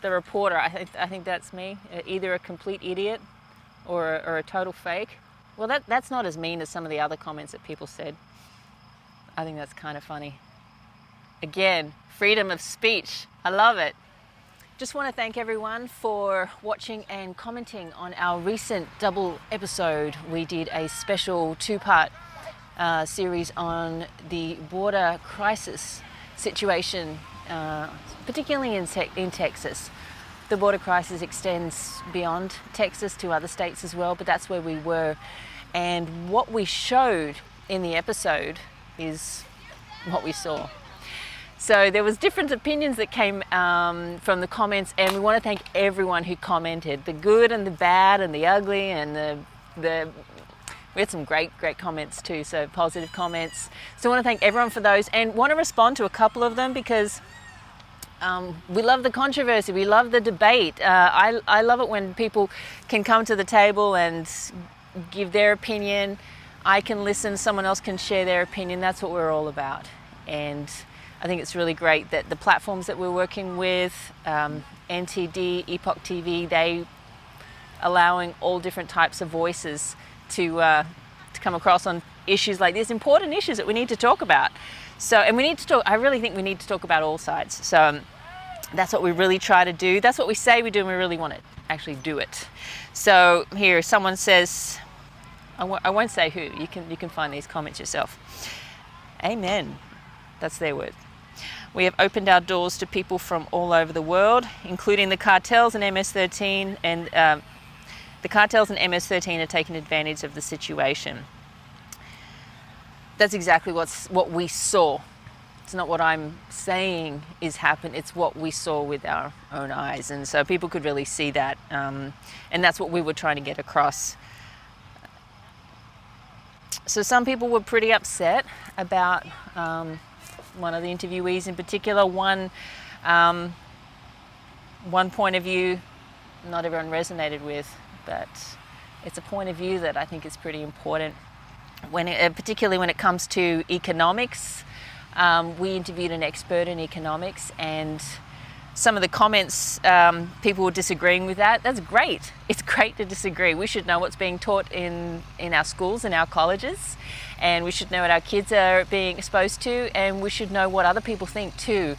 the reporter, I think that's me, either a complete idiot or a total fake. Well, that's not as mean as some of the other comments that people said. I think that's kind of funny. Again, freedom of speech. I love it. Just want to thank everyone for watching and commenting on our recent double episode. We did a special two-part series on the border crisis situation, particularly in Texas. The border crisis extends beyond Texas to other states as well, but that's where we were. And what we showed in the episode is what we saw. So there was different opinions that came from the comments, and we want to thank everyone who commented, the good and the bad and the ugly, and we had some great comments too, so positive comments. So I want to thank everyone for those, and want to respond to a couple of them because we love the controversy, we love the debate. I love it when people can come to the table and give their opinion. I can listen, someone else can share their opinion. That's what we're all about. And I think it's really great that the platforms that we're working with, NTD, Epoch TV, they allowing all different types of voices to come across on issues like this, important issues that we need to talk about. So, and we need to talk, I really think we need to talk about all sides. So that's what we really try to do. That's what we say we do, and we really want to actually do it. So here, someone says, I won't say who, you can find these comments yourself. Amen. That's their word. We have opened our doors to people from all over the world, including the cartels and MS-13, and the cartels and MS-13 are taking advantage of the situation. That's exactly what we saw. It's not what I'm saying is happened, it's what we saw with our own eyes. And so people could really see that, and that's what we were trying to get across. So some people were pretty upset about one of the interviewees in particular. One point of view not everyone resonated with, but it's a point of view that I think is pretty important. Particularly when it comes to economics, we interviewed an expert in economics, and some of the comments, people were disagreeing with that. That's great. It's great to disagree. We should know what's being taught in our schools, in our colleges, and we should know what our kids are being exposed to, and we should know what other people think too.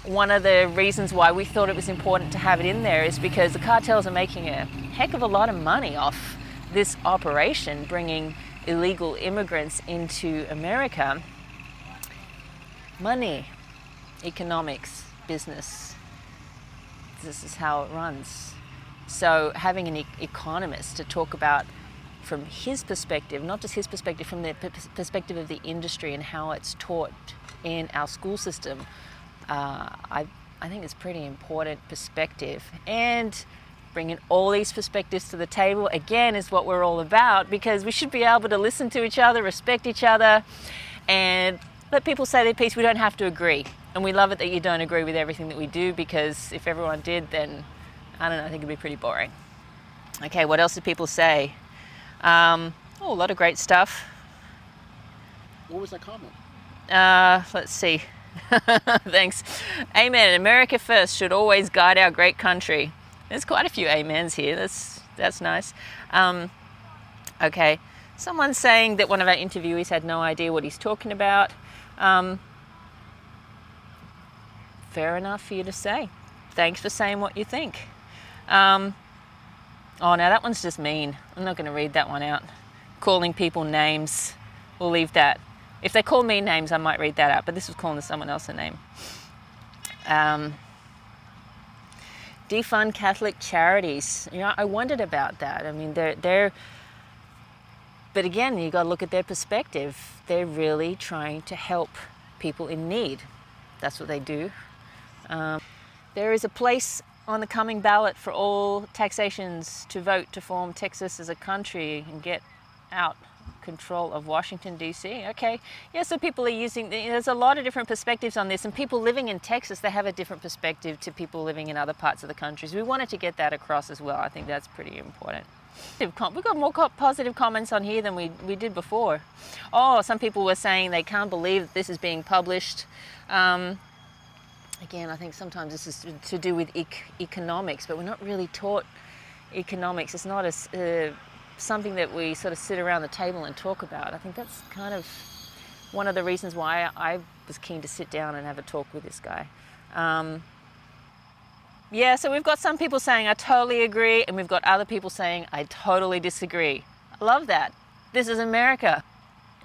One of the reasons why we thought it was important to have it in there is because the cartels are making a heck of a lot of money off this operation, bringing illegal immigrants into America. Money, economics, business. This is how it runs. So having an economist to talk about from his perspective, not just his perspective, from the perspective of the industry and how it's taught in our school system, I think it's pretty important perspective. And bringing all these perspectives to the table, again, is what we're all about, because we should be able to listen to each other, respect each other, and let people say their piece. We don't have to agree. And we love it that you don't agree with everything that we do, because if everyone did, then, I don't know, I think it'd be pretty boring. Okay, what else did people say? A lot of great stuff. What was that comment? Let's see. Thanks. Amen. America first should always guide our great country. There's quite a few amens here. That's nice. Okay. Someone's saying that one of our interviewees had no idea what he's talking about. Fair enough for you to say. Thanks for saying what you think. Oh, no, that one's just mean. I'm not going to read that one out. Calling people names. We'll leave that. If they call me names, I might read that out, but this was calling someone else a name. Defund Catholic charities. You know, I wondered about that. I mean, they're but again, you got to look at their perspective. They're really trying to help people in need. That's what they do. There is a place on the coming ballot for all taxations to vote to form Texas as a country and get out control of Washington, D.C. Okay, yeah, so people are using, there's a lot of different perspectives on this, and people living in Texas, they have a different perspective to people living in other parts of the countries. We wanted to get that across as well. I think that's pretty important. We've got more positive comments on here than we did before. Oh, some people were saying they can't believe that this is being published. again, I think sometimes this is to do with economics, but we're not really taught economics. It's not something that we sort of sit around the table and talk about. I think that's kind of one of the reasons why I was keen to sit down and have a talk with this guy. Yeah, so we've got some people saying I totally agree, and we've got other people saying I totally disagree. I love that. This is America.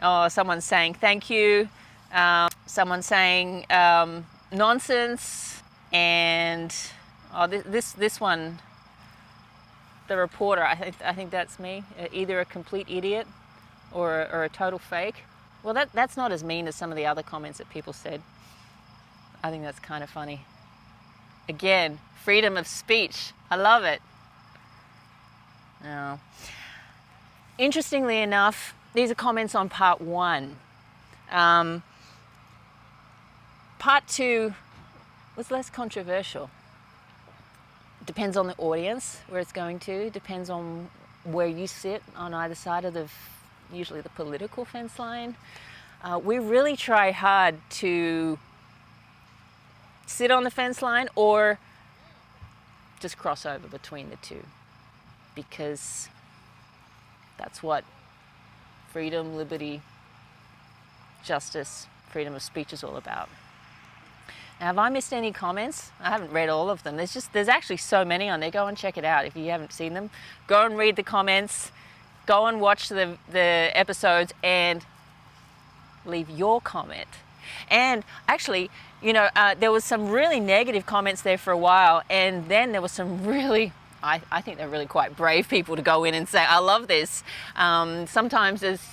Oh, someone's saying thank you. Someone's saying nonsense. And this one, the reporter, I think that's me. Either a complete idiot or a total fake. Well, that's not as mean as some of the other comments that people said. I think that's kind of funny. Again, freedom of speech. I love it. Now, interestingly enough, these are comments on part 1. Part 2 was less controversial. Depends on the audience where it's going to. Depends on where you sit on either side of usually the political fence line. We really try hard to sit on the fence line or just cross over between the two, because that's what freedom, liberty, justice, freedom of speech is all about. Now, have I missed any comments? I haven't read all of them. There's actually so many on there. Go and check it out if you haven't seen them. Go and read the comments. Go and watch the episodes and leave your comment. And actually, there was some really negative comments there for a while, and then there was some really, I think they're really quite brave people to go in and say, I love this. Sometimes it's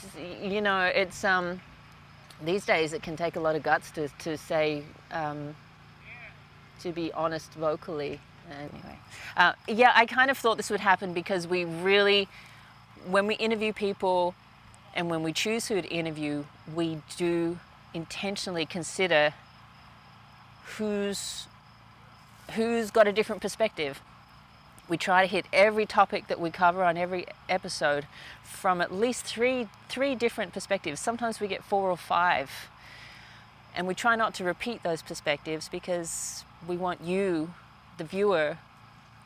these days it can take a lot of guts to say, to be honest vocally. Anyway, I kind of thought this would happen because we really, when we interview people and when we choose who to interview, we do intentionally consider who's got a different perspective. We try to hit every topic that we cover on every episode from at least three different perspectives. Sometimes we get 4 or 5. And we try not to repeat those perspectives because we want you, the viewer,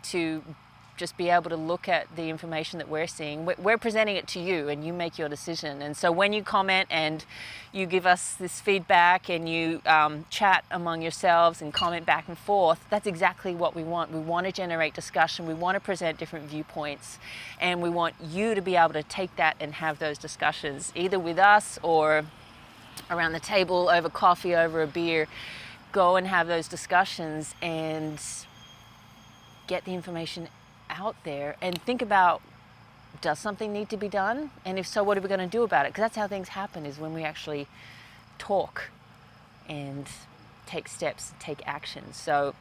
to just be able to look at the information that we're seeing. We're presenting it to you and you make your decision. And so when you comment and you give us this feedback and you chat among yourselves and comment back and forth, that's exactly what we want. We want to generate discussion. We want to present different viewpoints. And we want you to be able to take that and have those discussions, either with us or around the table, over coffee, over a beer. Go and have those discussions and get the information out there and think about, does something need to be done? And if so, what are we going to do about it? Because that's how things happen, is when we actually talk and take steps, take action. So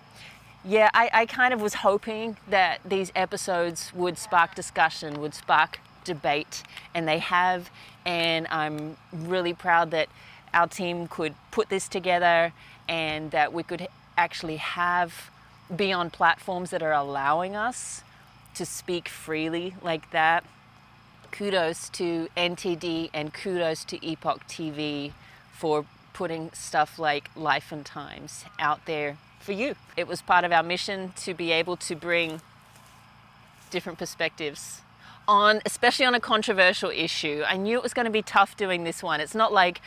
yeah, I kind of was hoping that these episodes would spark discussion, would spark debate, and they have. And I'm really proud that our team could put this together and that we could actually be on platforms that are allowing us to speak freely like that. Kudos to NTD and kudos to Epoch TV for putting stuff like Life and Times out there for you. It was part of our mission to be able to bring different perspectives especially on a controversial issue. I knew it was going to be tough doing this one. It's not like,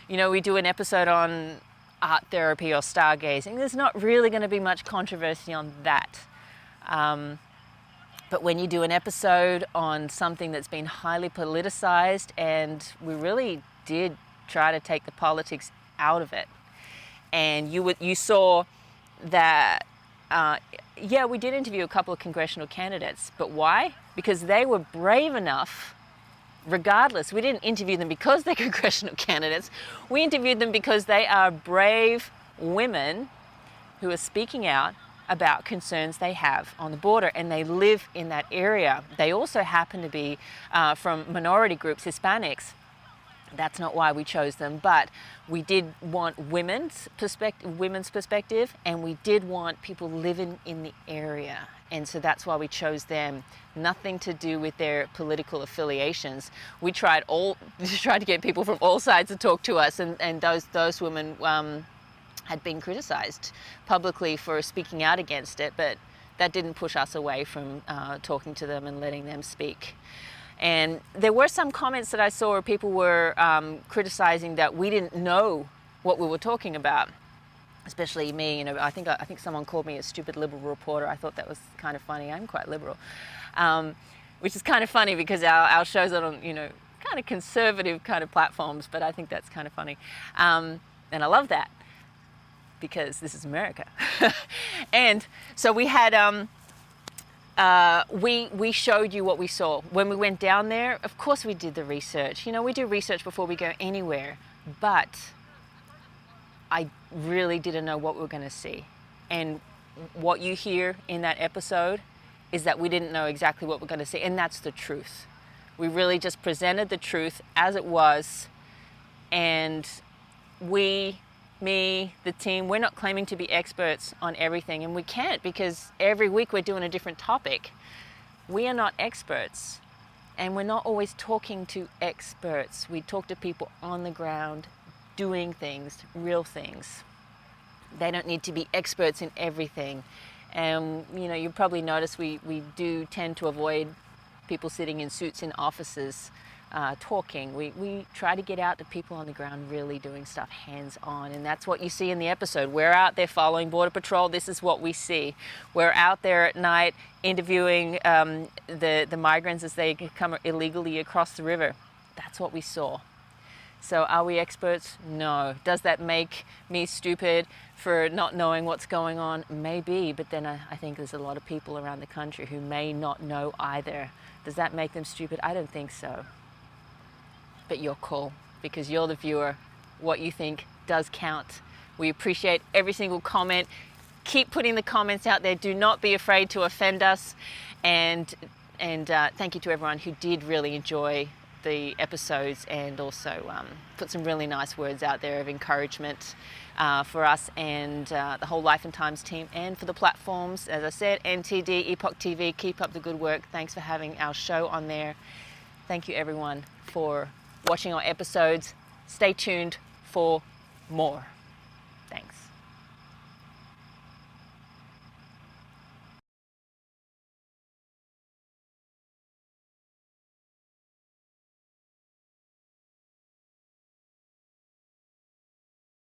we do an episode on art therapy or stargazing. There's not really going to be much controversy on that. But when you do an episode on something that's been highly politicized, and we really did try to take the politics out of it, and you saw that, we did interview a couple of congressional candidates, but why? Because they were brave enough, regardless. We didn't interview them because they're congressional candidates. We interviewed them because they are brave women who are speaking out about concerns they have on the border, and they live in that area. They also happen to be from minority groups, Hispanics. That's not why we chose them, but we did want women's perspective, and we did want people living in the area. And so that's why we chose them. Nothing to do with their political affiliations. We tried to get people from all sides to talk to us, and those women had been criticized publicly for speaking out against it, but that didn't push us away from talking to them and letting them speak. And there were some comments that I saw where people were criticizing that we didn't know what we were talking about, especially me. You know, I think someone called me a stupid liberal reporter. I thought that was kind of funny. I'm quite liberal, which is kind of funny because our shows are on, you know, kind of conservative kind of platforms, but I think that's kind of funny. And I love that because this is America. And so we had, we showed you what we saw. When we went down there, of course we did the research. You know, we do research before we go anywhere, but I really didn't know what we were going to see. And what you hear in that episode is that we didn't know exactly what we're going to see, and that's the truth. We really just presented the truth as it was, and we, me, the team, we're not claiming to be experts on everything, and we can't because every week we're doing a different topic. We are not experts, and we're not always talking to experts. We talk to people on the ground, doing things, real things. They don't need to be experts in everything. And you know, you probably notice we do tend to avoid people sitting in suits in offices talking. We try to get out to people on the ground really doing stuff hands-on, and that's what you see in the episode. We're out there following Border Patrol. This is what we see. We're out there at night interviewing the migrants as they come illegally across the river. That's what we saw. So are we experts? No. Does that make me stupid for not knowing what's going on? Maybe, but then I think there's a lot of people around the country who may not know either. Does that make them stupid? I don't think so. But you're cool because you're the viewer. What you think does count. We appreciate every single comment. Keep putting the comments out there. Do not be afraid to offend us. And thank you to everyone who did really enjoy the episodes and also put some really nice words out there of encouragement for us and the whole Life and Times team, and for the platforms. As I said, NTD, Epoch TV, keep up the good work. Thanks for having our show on there. Thank you everyone for watching our episodes. Stay tuned for more.